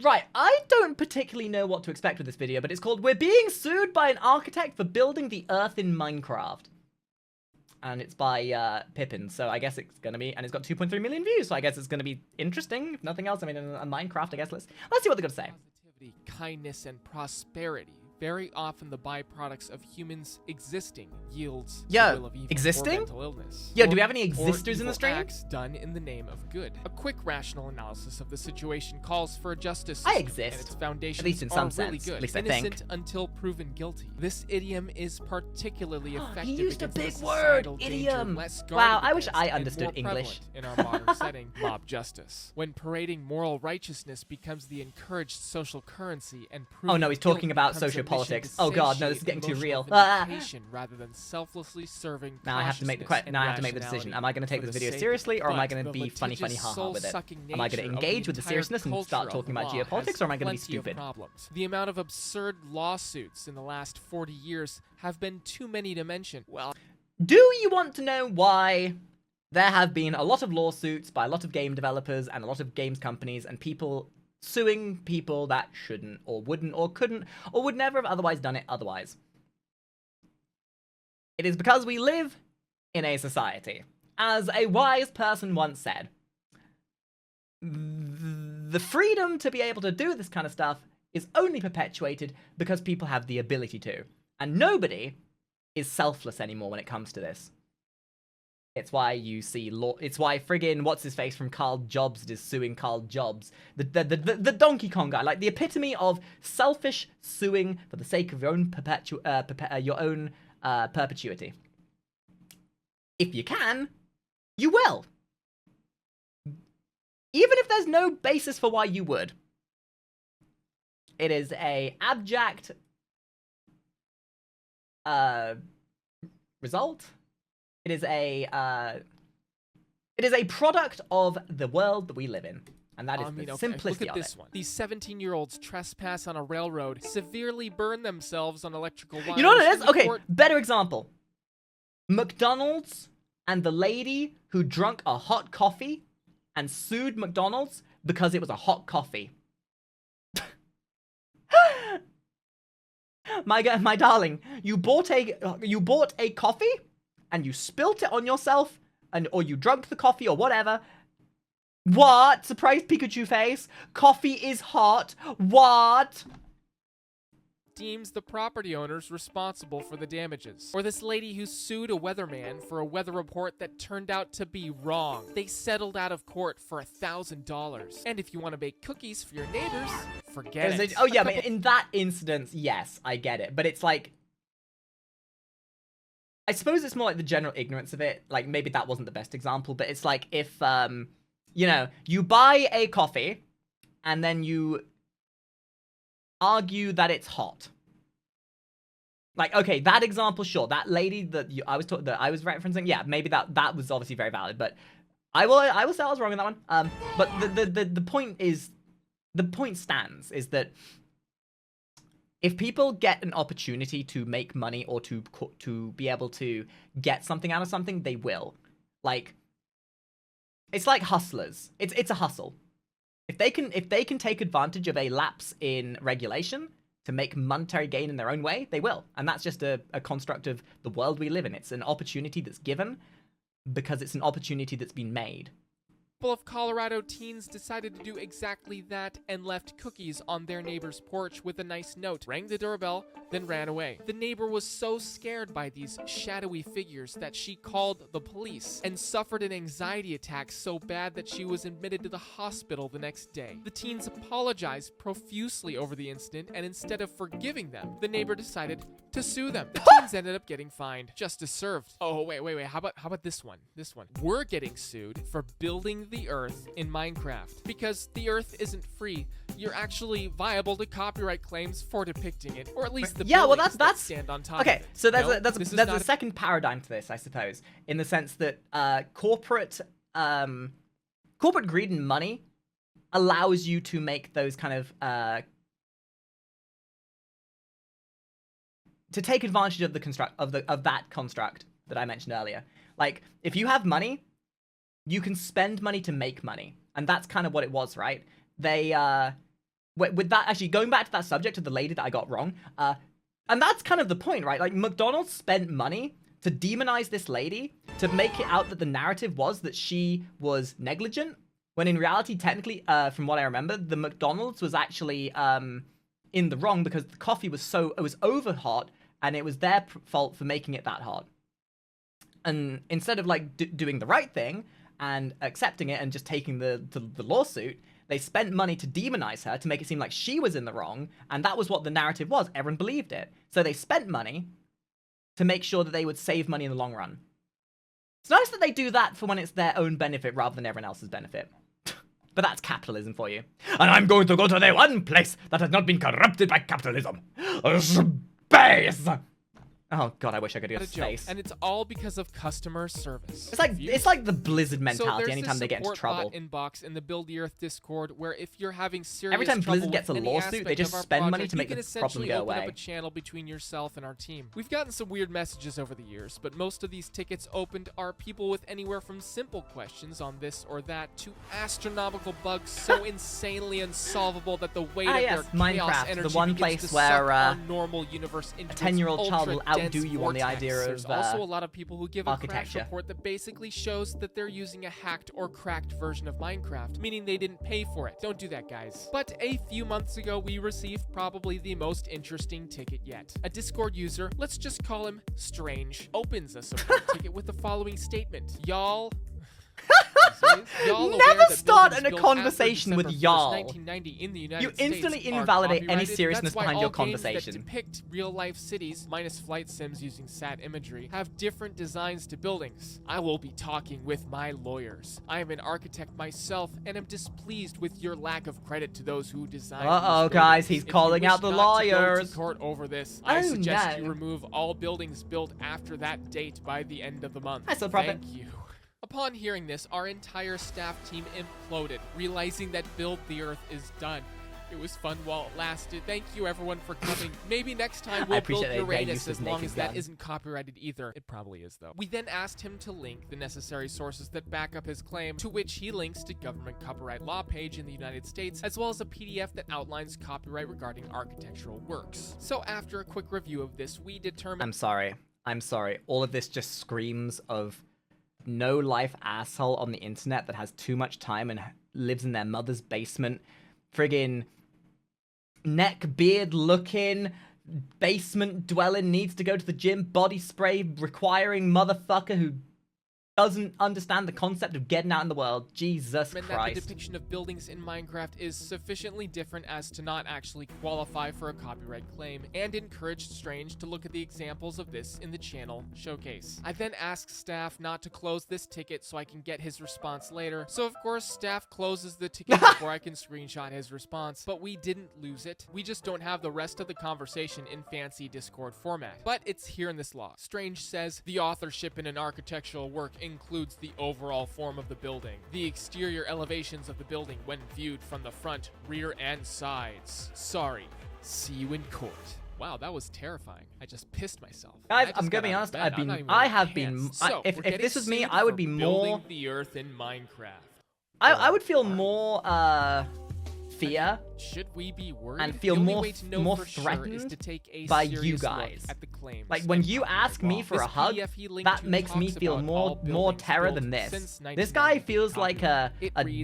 Right, I don't particularly know what to expect with this video, but it's called "We're Being Sued by an Architect for Building the Earth in Minecraft." And it's by Pippin, so I guess it's gonna be, and it's got 2.3 million views, so I guess it's gonna be interesting, if nothing else. I mean, in Minecraft, I guess. Let's see what they're gonna say. Positivity, kindness, and prosperity. Very often the byproducts of humans existing yields the will of evil or mental illness. Yo, do we have any existers in the stream? Acts done in the name of good. A quick rational analysis of the situation calls for a justice I system, exist. and its foundations At least in some are really sense. good. At least Innocent I think. until proven guilty. This idiom is particularly effective. He used a against big word, societal idiom. danger less guarded Wow, I wish against I and understood more English. prevalent in our modern setting, mob justice. When parading moral righteousness becomes the encouraged social currency and Oh no, he's talking about sociopolitics. Oh god, no, this is getting too real. Rather than selflessly serving. Now I have to make the decision. Am I going to take this video seriously, or am I going to be funny haha with it? Am I going to engage with the seriousness and start talking about geopolitics, or am I going to be stupid? The amount of absurd lawsuits in the last 40 years have been too many to mention. Well, do you want to know why there have been a lot of lawsuits by a lot of game developers and a lot of games companies and people suing people that shouldn't or wouldn't or couldn't or would never have otherwise done it otherwise? It is because we live in a society. As a wise person once said, the freedom to be able to do this kind of stuff is only perpetuated because people have the ability to. And nobody is selfless anymore when it comes to this. It's why you see it's why friggin' what's-his-face from Carl Jobs is suing Carl Jobs. The Donkey Kong guy. Like, the epitome of selfish suing for the sake of your own perpetuity. If you can, you will. Even if there's no basis for why you would. It is a abject result. It is a product of the world that we live in. And that is the simplicity look at this of it. One. These 17-year-olds trespass on a railroad, severely burn themselves on electrical wires. You know what it is? Okay, better example. McDonald's and the lady who drank a hot coffee and sued McDonald's because it was a hot coffee. My darling, you bought a coffee and you spilt it on yourself, or you drank the coffee or whatever. What? Surprise Pikachu face. Coffee is hot. What? Deems the property owners responsible for the damages. Or this lady who sued a weatherman for a weather report that turned out to be wrong. They settled out of court for $1,000. And if you want to bake cookies for your neighbors, forget it. Oh yeah, but in that instance, yes, I get it. But it's like, I suppose it's more like the general ignorance of it. Like, maybe that wasn't the best example, but it's like if, you know, you buy a coffee and then you argue that it's hot. Like, okay, that example, sure. That lady that I was referencing, yeah, maybe that was obviously very valid. But I will say I was wrong on that one. But the point stands is that if people get an opportunity to make money or to be able to get something out of something, they will. Like, it's like hustlers. It's a hustle. If they can take advantage of a lapse in regulation to make monetary gain in their own way, they will. And that's just a construct of the world we live in. It's an opportunity that's given because it's an opportunity that's been made. A couple of Colorado teens decided to do exactly that and left cookies on their neighbor's porch with a nice note, rang the doorbell, then ran away. The neighbor was so scared by these shadowy figures that she called the police and suffered an anxiety attack so bad that she was admitted to the hospital the next day. The teens apologized profusely over the incident, and instead of forgiving them, the neighbor decided to sue them. The teens ended up getting fined. Justice served. Oh, wait. How about this one? We're getting sued for building the Earth in Minecraft because the Earth isn't free. You're actually viable to copyright claims for depicting it, or at least the buildings that stand on top. Okay, of it. so there's a second paradigm to this, I suppose, in the sense that corporate greed and money allows you to make those kind of to take advantage of that construct that I mentioned earlier. Like, if you have money, you can spend money to make money. And that's kind of what it was, right? They with that, actually, going back to that subject of the lady that I got wrong, and that's kind of the point, right? Like, McDonald's spent money to demonize this lady, to make it out that the narrative was that she was negligent, when in reality, technically, from what I remember, the McDonald's was actually in the wrong because the coffee was it was over hot, and it was their fault for making it that hot. And instead of, like, doing the right thing and accepting it and just taking the lawsuit, they spent money to demonize her, to make it seem like she was in the wrong, and that was what the narrative was. Everyone believed it. So they spent money to make sure that they would save money in the long run. It's nice that they do that for when it's their own benefit rather than everyone else's benefit. But that's capitalism for you. And I'm going to go to the one place that has not been corrupted by capitalism. Space! Oh god, I wish I could do a space. And it's all because of customer service. It's like the Blizzard mentality anytime they get into trouble. So there's a support bot inbox in the Build the Earth Discord where if you're having serious every time trouble Blizzard gets a lawsuit, they just spend money to make the problem go away. Open up a channel between yourself and our team. We've gotten some weird messages over the years, but most of these tickets opened are people with anywhere from simple questions on this or that to astronomical bugs so insanely unsolvable that the weight of their chaos energy the one begins place to where suck our normal universe into a 10-year-old child will outdo dense you on the idea of There's also a lot of people who give a crash architecture. report that basically shows that they're using a hacked or cracked version of Minecraft, meaning they didn't pay for it. Don't do that, guys. But a few months ago, we received probably the most interesting ticket yet. A Discord user, let's just call him Strange, opens a support ticket with the following statement. Y'all never start in a conversation with y'all. You instantly invalidate any seriousness behind your conversation. That depict real-life cities, minus flight sims using sat imagery, have different designs to buildings. I will be talking with my lawyers. I am an architect myself, and am displeased with your lack of credit to those who designed Uh-oh, guys, he's calling out the lawyers. To court over this, I suggest you remove all buildings built after that date by the end of the month. Thank you. Upon hearing this, our entire staff team imploded, realizing that Build the Earth is done. It was fun while it lasted. Thank you everyone for coming. Maybe next time we'll build Uranus as long as that isn't copyrighted either. It probably is though. We then asked him to link the necessary sources that back up his claim, to which he links to government copyright law page in the United States, as well as a PDF that outlines copyright regarding architectural works. So after a quick review of this, we determined— I'm sorry. All of this just screams of no-life asshole on the internet that has too much time and lives in their mother's basement. Friggin' neck-beard-looking, basement-dwelling, needs to go to the gym, body spray-requiring motherfucker who doesn't understand the concept of getting out in the world. Jesus Christ. That the depiction of buildings in Minecraft is sufficiently different as to not actually qualify for a copyright claim, and encouraged Strange to look at the examples of this in the channel showcase. I then asked staff not to close this ticket so I can get his response later, so of course staff closes the ticket before I can screenshot his response, but we didn't lose it. We just don't have the rest of the conversation in fancy Discord format, but it's here in this log. Strange says, the authorship in an architectural work includes the overall form of the building, the exterior elevations of the building when viewed from the front, rear, and sides. Sorry. See you in court. Wow, that was terrifying. I just pissed myself. Guys, I'm gonna be honest, if this was me, I would be more— building the earth in Minecraft. I would feel more, fear. Should we be worried? And feel more threatened by you guys. Like, when you ask me for a hug, that makes me feel more terror than this. This guy feels like a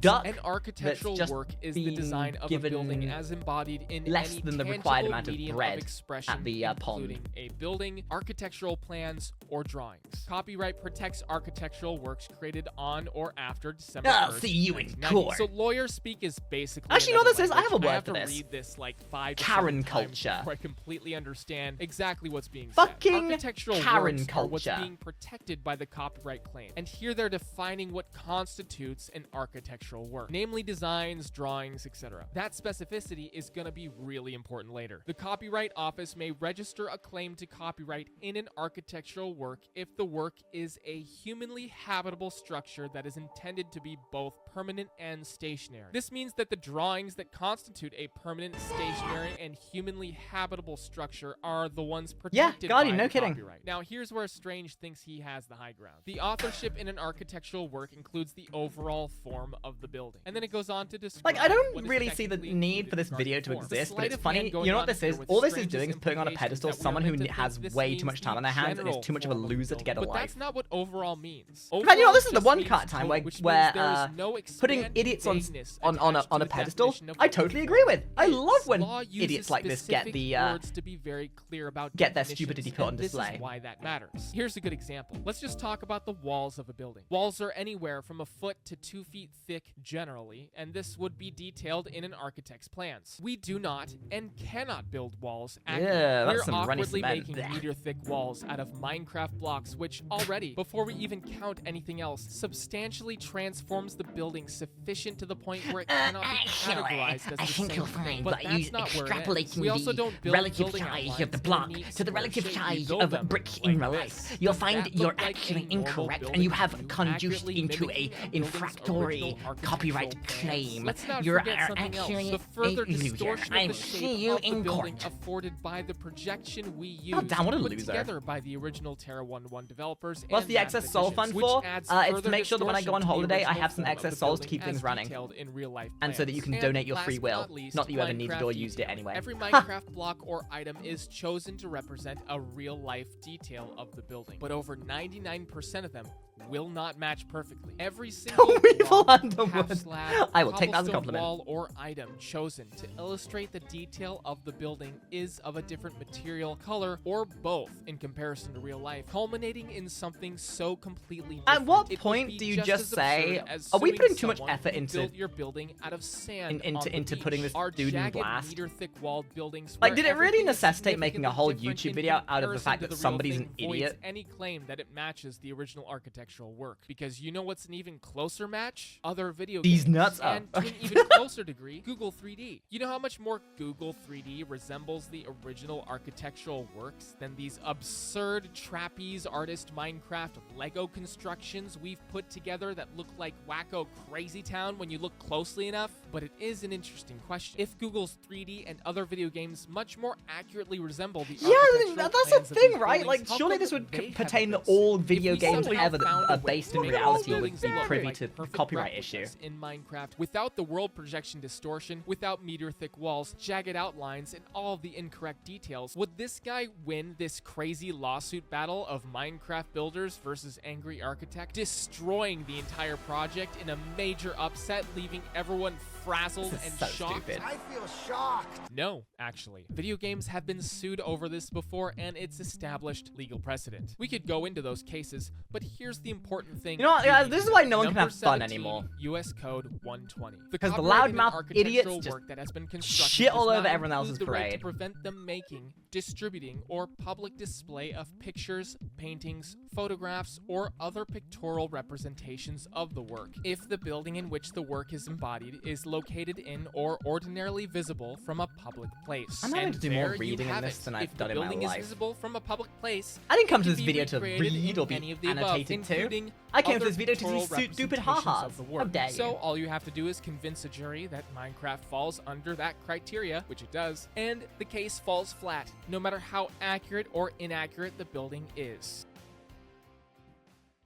duck an architectural that's just work is the design of a building as embodied in less than the required amount of bread at the pond. Including a building, architectural plans, or drawings. Copyright protects architectural works created on or after December 1st, I'll see you in court. So lawyer speak is basically— actually, you know what this is? I have a I word have for to this. read this like 5 Karen times culture. before I completely understand exactly what's being Fucking said. Architectural Karen works are what's culture. being protected by the copyright claim, and here they're defining what constitutes an architectural work, namely designs, drawings, etc. That specificity is going to be really important later. The Copyright Office may register a claim to copyright in an architectural work if the work is a humanly habitable structure that is intended to be both permanent and stationary. This means that the drawings that constitute a permanent, stationary, and humanly habitable structure are the ones protected Guardian, by no the kidding. copyright. Now, here's where Strange thinks he has the high ground. The authorship in an architectural work includes the overall form of the building. And then it goes on to describe Like, I don't what is really see the technically need for this included video in to garden form. The exist, but sleight it's of funny. hand going You know on what this here is? with All this is Strange's doing is putting on a implications pedestal that we are someone who meant to has think this way too means much time the on their hands and is general too much of a form the loser to get a building. But life. that's not what overall means. In fact, you know, this is the Overall one just time means where total, which where means there is no putting expanded idiots on vagueness on attached a to the pedestal, definition of I what totally the agree form with. I is. love when Law uses idiots like this get specific the words to be very clear about get their definitions, stupidity put on and display. This is why that matters. Here's a good example. Let's just talk about the walls of a building. Walls are anywhere from a foot to 2 feet thick generally, and this would be detailed in an architect's plans. We do not and cannot build walls accurately. Yeah, that's We're some runny awkwardly cement. making Blech. meter-thick walls out of Minecraft blocks, which already, before we even count anything else, substantially transforms the building sufficient to the point where it cannot be categorized as I the think same you'll thing. find But that that's you not where it ends. extrapolating We also the don't build relative building size outlines of the in a block neat to the relative square shape. We size build of a them brick like in real this. life. You'll Does find that you're look like a actually normal incorrect, building and you to have you, conduced accurately into a mimicking a building's infractory original architectural copyright plans? claim. Let's not You're forget something else. actually The further a loser. distortion I of the see shape you of the in building court. afforded by the projection we use, God damn, what a put loser. together by the original Terra 1.1 developers. What's and the excess soul mathematicians, fund which for? adds It's to further make sure that when I go on distortion to the holiday, I original have some form of excess the souls to building keep things as running. detailed in real-life And so that you can plans. donate your And free last will. but least, Not that you ever needed Minecraft or used it detail. anyway. Every Minecraft block or item is chosen to represent a real-life detail of the building, but over 99% of them will not match perfectly. Every single Weevil block, Underwood. half slab, I will take that as a cobblestone compliment. wall or item chosen to illustrate the detail of the building is of a different material, color, or both in comparison to real life, culminating in something so completely different. At what It would point be do you just just as say, absurd as are we suing putting too much someone effort who into built your building out of sand into- on the into beach? putting this Our dude in jagged, blast? meter-thick walled buildings Like, where did it really everything is necessitate making a whole significantly different YouTube in video out of the comparison fact to that the real somebody's thing an voids idiot? any claim that it matches the original architectural work? Because you know what's an even closer match? Other video These games. nuts? Oh, And to an okay. even closer degree, Google 3D. You know how much more Google 3D resembles the original architectural works than these absurd trapeze artist Minecraft Lego constructions we've put together that look like wacko Crazy Town when you look closely enough? But it is an interesting question. If Google's 3D and other video games much more accurately resemble the Yeah, architectural that's the plans of thing, these right? buildings, Like, how surely come this would they pertain to haven't been all sued? video If we games somehow ever that found a are way based to in make reality all would buildings be look privy like to perfect copyright issue. replicas in Minecraft without the world projection distortion, without meter-thick walls, jagged outlines, and all of the incorrect details, would this guy win this crazy lawsuit battle of Minecraft builders versus angry architect, destroying the entire project in a major upset, leaving everyone frazzled This is and so shocked? stupid. I feel shocked. No, actually. Video games have been sued over this before, and it's established legal precedent. We could go into those cases, but here's the important thing. You know what, you guys, need this to is why know. no one can Number have fun 17, anymore. US Code 120. Because the copyright in an loudmouth architectural idiots just work that has been constructed shit does all not over everyone include else's the right to parade. prevent the making, distributing, or public display of pictures, paintings, photographs, or other pictorial representations of the work. If the building in which the work is embodied is located in or ordinarily visible from a public place. I'm having And to do more there you reading in have this it. than I've If done the in my building is life. visible from a public place, I didn't come to it this can be video to recreated read in or be any of the above, annotated to. including I came to other this video to pictorial see stupid representations ha-has. of the How work. dare you. So all you have to do is convince a jury that Minecraft falls under that criteria, which it does, and the case falls flat, no matter how accurate or inaccurate the building is.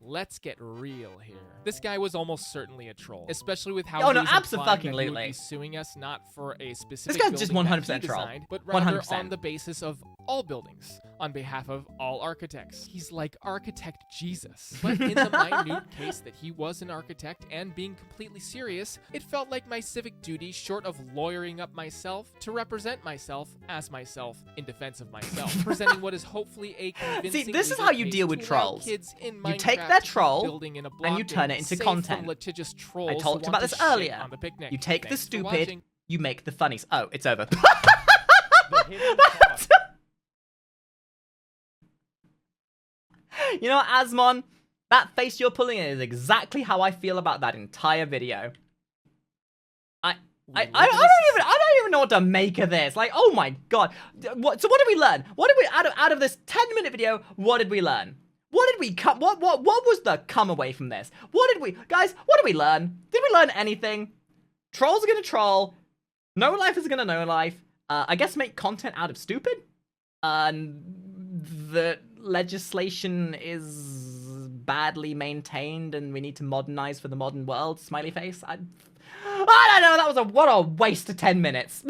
Let's get real here. This guy was almost certainly a troll, especially with how Oh, no, he was implying that he would abso-fucking-lutely. be suing us not for a specific guy's just building that 100% he troll. designed, but rather 100%. on the basis of all buildings, on behalf of all architects. He's like Architect Jesus. But in the minute case that he was an architect and being completely serious, it felt like my civic duty, short of lawyering up myself, to represent myself as myself in defense of myself, presenting what is hopefully a convincing See, this is legal how you case deal with to allow trolls. kids in You take Minecraft their to be troll, building in a and you block turn game it into safe content. from litigious trolls I who talked want about to this shit earlier. on the picnic. You take the Thanks for stupid, watching. you make the funnies. Oh, it's over. You know what, Asmon? That face you're pulling in is exactly how I feel about that entire video. I don't even know what to make of this. Like, oh my god. So what did we learn? What did we out of this 10-minute video? What did we learn? What did we come? What was the come away from this? What did we guys? What did we learn? Did we learn anything? Trolls are gonna troll. No life is gonna no life. I guess make content out of stupid. The legislation is badly maintained, and we need to modernize for the modern world. Smiley face. I don't know. What a waste of 10 minutes.